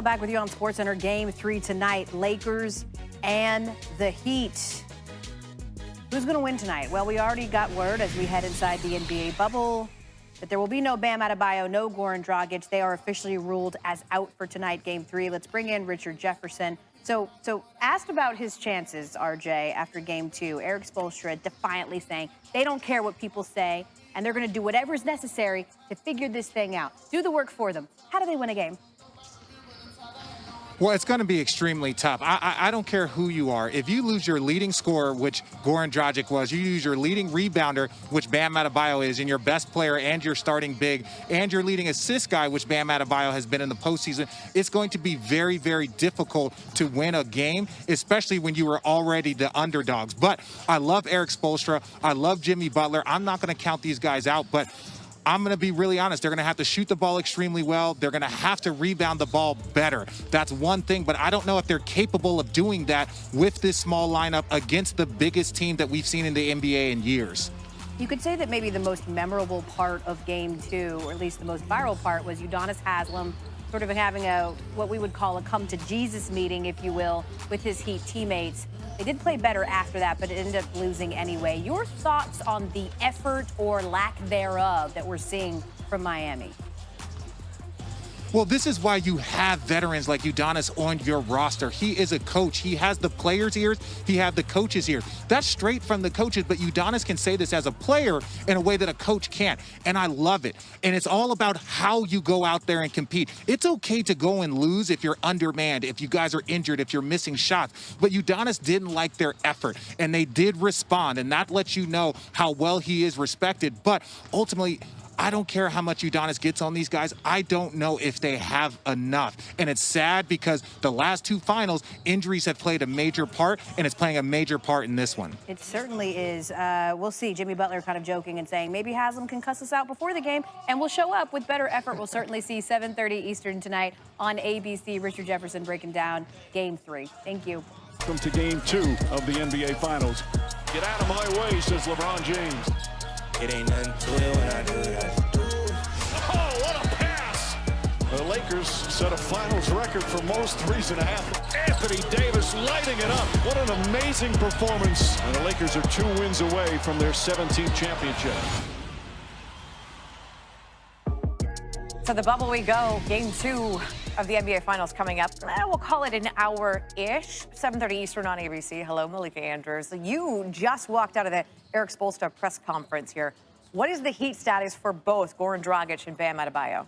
Back with you on SportsCenter. Game 3 tonight, Lakers and the Heat. Who's going to win tonight? Well, we already got word as we head inside the NBA bubble that there will be no Bam Adebayo, no Goran Dragic. They are officially ruled as out for tonight, Game 3. Let's bring in Richard Jefferson. So asked about his chances, RJ, after Game 2, Eric Spoelstra defiantly saying they don't care what people say, and they're going to do whatever is necessary to figure this thing out. Do the work for them. How do they win a game? Well, it's going to be extremely tough. I don't care who you are. If you lose your leading scorer, which Goran Dragic was, you lose your leading rebounder, which Bam Adebayo is, and your best player and your starting big, and your leading assist guy, which Bam Adebayo has been in the postseason, it's going to be very, very difficult to win a game, especially when you were already the underdogs. But I love Eric Spoelstra. I love Jimmy Butler. I'm not going to count these guys out, but I'm going to be really honest. They're going to have to shoot the ball extremely well. They're going to have to rebound the ball better. That's one thing, but I don't know if they're capable of doing that with this small lineup against the biggest team that we've seen in the NBA in years. You could say that maybe the most memorable part of Game 2, or at least the most viral part, was Udonis Haslem sort of having what we would call a come-to-Jesus meeting, if you will, with his Heat teammates. They did play better after that, but it ended up losing anyway. Your thoughts on the effort or lack thereof that we're seeing from Miami? Well, this is why you have veterans like Udonis on your roster. He is a coach. He has the players' ears. He has the coaches' ears. That's straight from the coaches, but Udonis can say this as a player in a way that a coach can't, and I love it. And it's all about how you go out there and compete. It's okay to go and lose if you're undermanned, if you guys are injured, if you're missing shots, but Udonis didn't like their effort, and they did respond, and that lets you know how well he is respected. But ultimately, I don't care how much Udonis gets on these guys. I don't know if they have enough. And it's sad because the last two finals, injuries have played a major part, and it's playing a major part in this one. It certainly is. We'll see. Jimmy Butler kind of joking and saying maybe Haslem can cuss us out before the game, and we'll show up with better effort. We'll certainly see 7:30 Eastern tonight on ABC. Richard Jefferson breaking down Game 3. Thank you. Welcome to Game 2 of the NBA Finals. Get out of my way, says LeBron James. It ain't nothing to it when I do that. Oh, what a pass! The Lakers set a finals record for most threes in a half. Anthony Davis lighting it up. What an amazing performance. And the Lakers are 2 wins away from their 17th championship. So the bubble we go. Game 2 of the NBA Finals coming up. We'll call it an hour-ish. 7:30 Eastern on ABC. Hello, Malika Andrews. You just walked out of the Eric Spoelstra press conference here. What is the Heat status for both Goran Dragic and Bam Adebayo?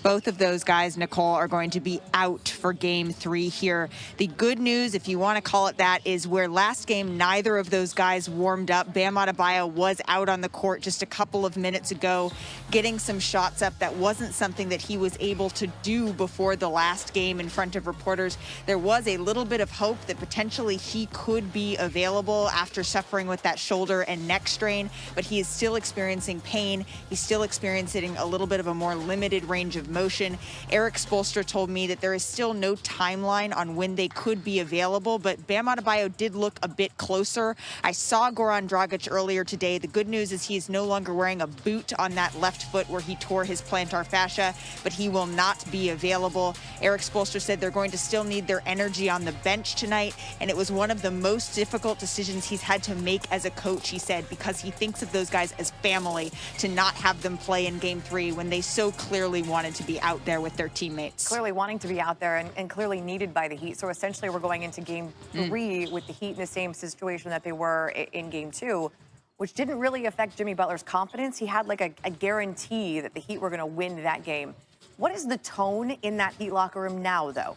Both of those guys, Nicole, are going to be out for Game 3 here. The good news, if you want to call it that, is where last game neither of those guys warmed up. Bam Adebayo was out on the court just a couple of minutes ago, getting some shots up. That wasn't something that he was able to do before the last game in front of reporters. There was a little bit of hope that potentially he could be available after suffering with that shoulder and neck strain, but he is still experiencing pain. He's still experiencing a little bit of a more limited range of motion. Eric Spoelstra told me that there is still no timeline on when they could be available, but Bam Adebayo did look a bit closer. I saw Goran Dragic earlier today. The good news is he is no longer wearing a boot on that left foot where he tore his plantar fascia, but he will not be available. Eric Spoelstra said they're going to still need their energy on the bench tonight, and it was one of the most difficult decisions he's had to make as a coach, he said, because he thinks of those guys as family, to not have them play in Game 3 when they so clearly wanted to be out there with their teammates. Clearly wanting to be out there and clearly needed by the Heat. So essentially we're going into Game 3 with the Heat in the same situation that they were in Game 2, which didn't really affect Jimmy Butler's confidence. He had like a guarantee that the Heat were going to win that game. What is the tone in that Heat locker room now, though?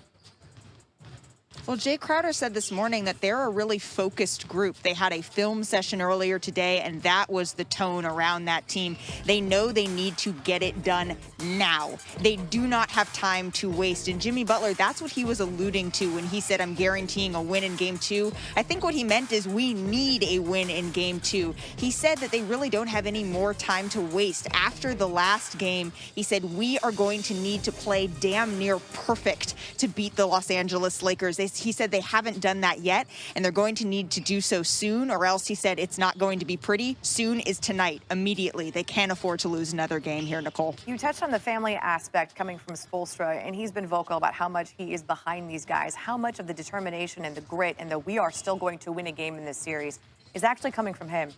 Well, Jay Crowder said this morning that they're a really focused group. They had a film session earlier today, and that was the tone around that team. They know they need to get it done now. They do not have time to waste. And Jimmy Butler, that's what he was alluding to when he said, I'm guaranteeing a win in Game 2. I think what he meant is we need a win in Game 2. He said that they really don't have any more time to waste. After the last game, he said, we are going to need to play damn near perfect to beat the Los Angeles Lakers. They he said they haven't done that yet, and they're going to need to do so soon, or else he said it's not going to be pretty. Soon is tonight, immediately. They can't afford to lose another game here, Nicole. You touched on the family aspect coming from Spoelstra, and he's been vocal about how much he is behind these guys. How much of the determination and the grit and the we are still going to win a game in this series is actually coming from him?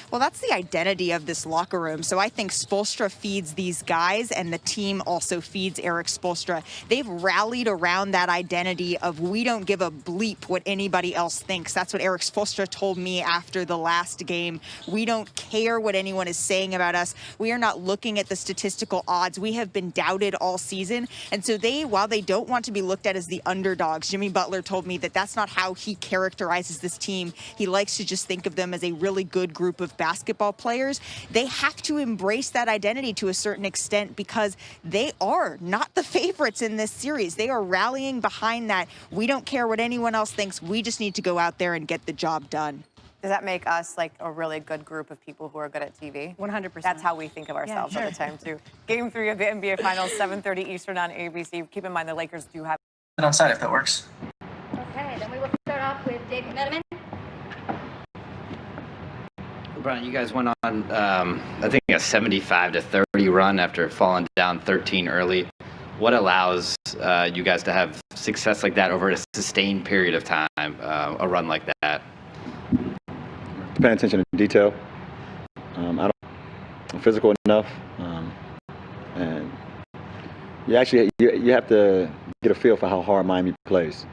Well, that's the identity of this locker room. So I think Spoelstra feeds these guys, and the team also feeds Eric Spoelstra. They've rallied around that identity of we don't give a bleep what anybody else thinks. That's what Eric Spoelstra told me after the last game. We don't care what anyone is saying about us. We are not looking at the statistical odds. We have been doubted all season. And so while they don't want to be looked at as the underdogs, Jimmy Butler told me that that's not how he characterizes this team. He likes to just think of them as a really good group of basketball players. They have to embrace that identity to a certain extent because they are not the favorites in this series. They are rallying behind that. We don't care what anyone else thinks. We just need to go out there and get the job done. Does that make us like a really good group of people who are good at TV? 100%. That's how we think of ourselves all the time, too. Game 3 of the NBA Finals, 7:30 Eastern on ABC. Keep in mind the Lakers do have it on side if that works. Okay, then we will start off with David Medeman. LeBron, you guys went on, I think, a 75-30 run after falling down 13 early. What allows you guys to have success like that over a sustained period of time, a run like that? Paying attention to detail. I'm physical enough, and you have to get a feel for how hard Miami plays.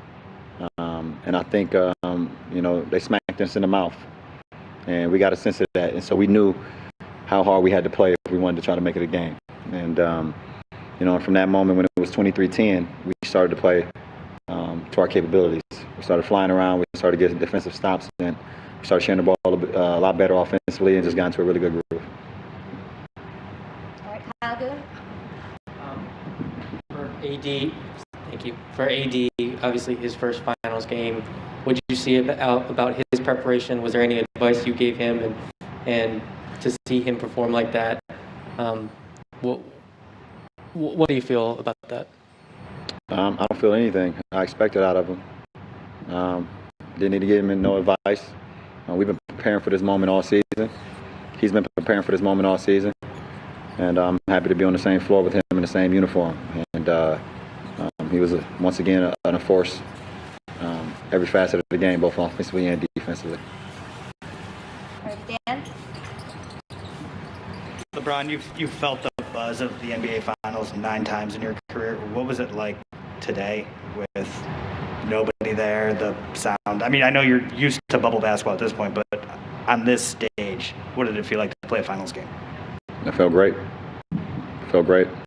And I think they smacked us in the mouth. And we got a sense of that. And so we knew how hard we had to play if we wanted to try to make it a game. And, from that moment when it was 23-10, we started to play to our capabilities. We started flying around. We started getting defensive stops. And we started sharing the ball a lot better offensively and just got into a really good groove. All right, Kyle Goon. For AD, thank you. For AD, obviously his first finals game. What did you see about his preparation? Was there any advice you gave him, and to see him perform like that? What do you feel about that? I don't feel anything. I expected out of him. Didn't need to give him no advice. We've been preparing for this moment all season. He's been preparing for this moment all season, and I'm happy to be on the same floor with him in the same uniform. And he was once again a force. Every facet of the game, both offensively and defensively. All right, Dan. LeBron, you've felt the buzz of the NBA Finals 9 times in your career. What was it like today with nobody there, the sound? I mean, I know you're used to bubble basketball at this point, but on this stage, what did it feel like to play a finals game? It felt great.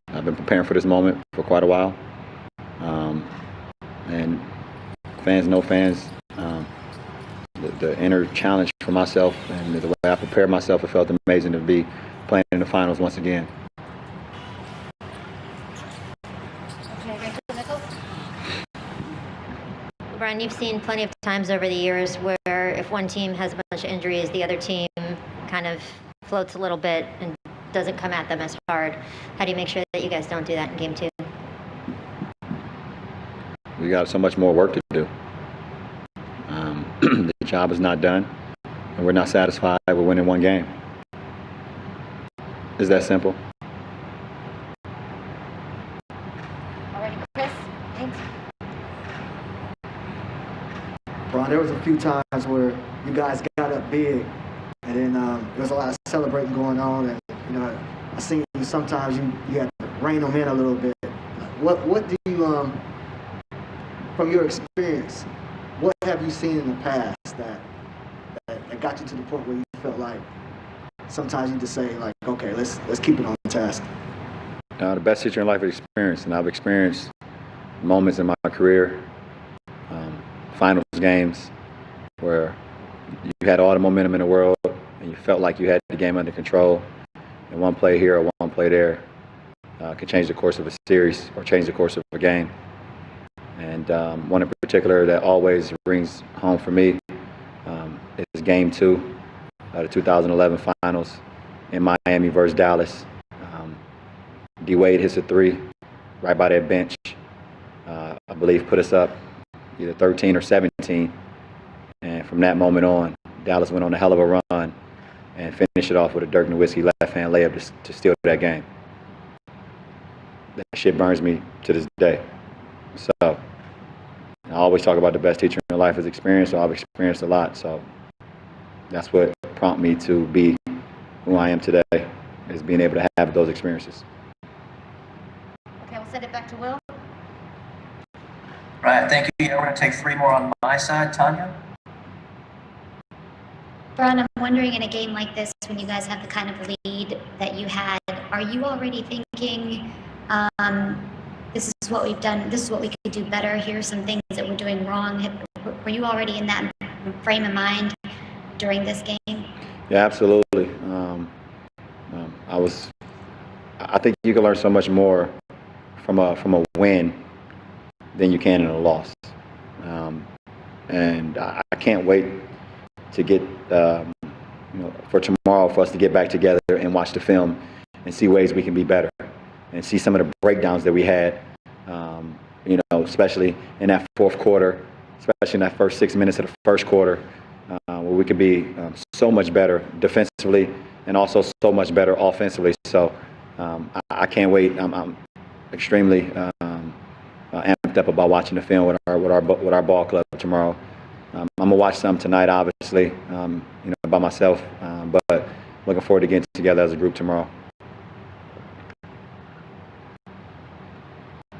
I've been preparing for this moment for quite a while. And fans, no fans, the inner challenge for myself and the way I prepared myself, it felt amazing to be playing in the finals once again. Okay, Rachel Nichols. LeBron, you've seen plenty of times over the years where if one team has a bunch of injuries, the other team kind of floats a little bit and doesn't come at them as hard. How do you make sure that you guys don't do that in Game 2? We got so much more work to do. The job is not done, and we're not satisfied with winning one game. It's that simple. All right, Chris. Thanks. Bron, there was a few times where you guys got up big, and then there was a lot of celebrating going on, and I seen sometimes you had to rein them in a little bit. What do you from your experience, what have you seen in the past that got you to the point where you felt like sometimes you just say like, okay, let's keep it on task? The best teacher in life is experience, and I've experienced moments in my career, finals games, where you had all the momentum in the world and you felt like you had the game under control, and one play here or one play there could change the course of a series or change the course of a game. And one in particular that always rings home for me is Game 2 of the 2011 Finals in Miami versus Dallas. D. Wade hits a 3 right by that bench. I believe, put us up either 13 or 17. And from that moment on, Dallas went on a hell of a run and finished it off with a Dirk Nowitzki left-hand layup to steal that game. That shit burns me to this day. So I always talk about the best teacher in life is experience, so I've experienced a lot. So that's what prompted me to be who I am today, is being able to have those experiences. Okay, we'll send it back to Will. Right, thank you. We're going to take 3 more on my side. Tanya? Bron, I'm wondering, in a game like this, when you guys have the kind of lead that you had, are you already thinking, this is what we've done, this is what we could do better, here's some things that we're doing wrong? Were you already in that frame of mind during this game? Yeah, absolutely. I think you can learn so much more from a win than you can in a loss. And I can't wait to get, for tomorrow for us to get back together and watch the film and see ways we can be better and see some of the breakdowns that we had, especially in that fourth quarter, especially in that first 6 minutes of the first quarter, where we could be so much better defensively and also so much better offensively. So I can't wait. I'm extremely amped up about watching the film with our ball club tomorrow. I'm gonna watch some tonight, obviously, by myself, but looking forward to getting together as a group tomorrow.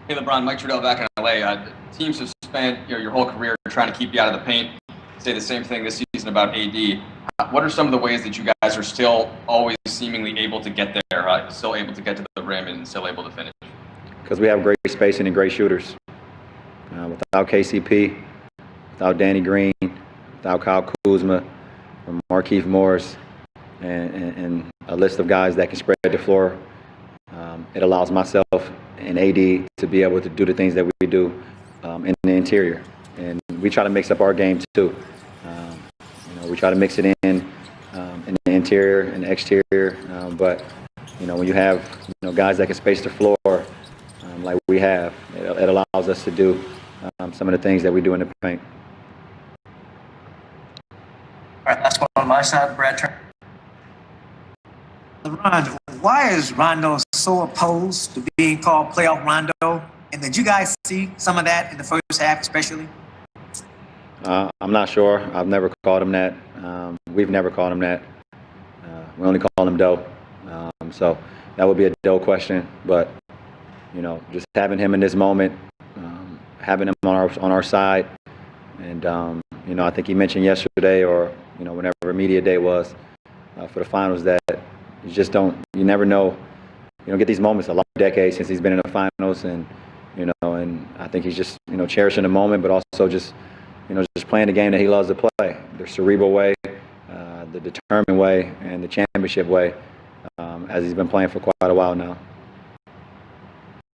Hey, LeBron, Mike Trudell back in LA. Teams have spent your whole career trying to keep you out of the paint. Say the same thing this season about AD. What are some of the ways that you guys are still always seemingly able to get there, still able to get to the rim and still able to finish? Because we have great spacing and great shooters. Without KCP, without Danny Green, without Kyle Kuzma, or Markieff Morris, and a list of guys that can spread the floor, it allows myself and AD to be able to do the things that we do in the interior. And we try to mix up our game too. We try to mix it in the interior and the exterior. But when you have guys that can space the floor like we have, it allows us to do some of the things that we do in the paint. All right, last one on my side, Brad Turner. LeBron, why is Rondo so opposed to being called playoff Rondo? And did you guys see some of that in the first half, especially? I'm not sure. I've never called him that. We've never called him that. We only call him Doe. So that would be a Doe question. But just having him in this moment, having him on our side, and I think he mentioned yesterday or whenever media day was for the finals that you never know. You don't get these moments a long decades since he's been in the finals, and I think he's just cherishing the moment, but also just playing the game that he loves to play, the cerebral way, the determined way, and the championship way, as he's been playing for quite a while now.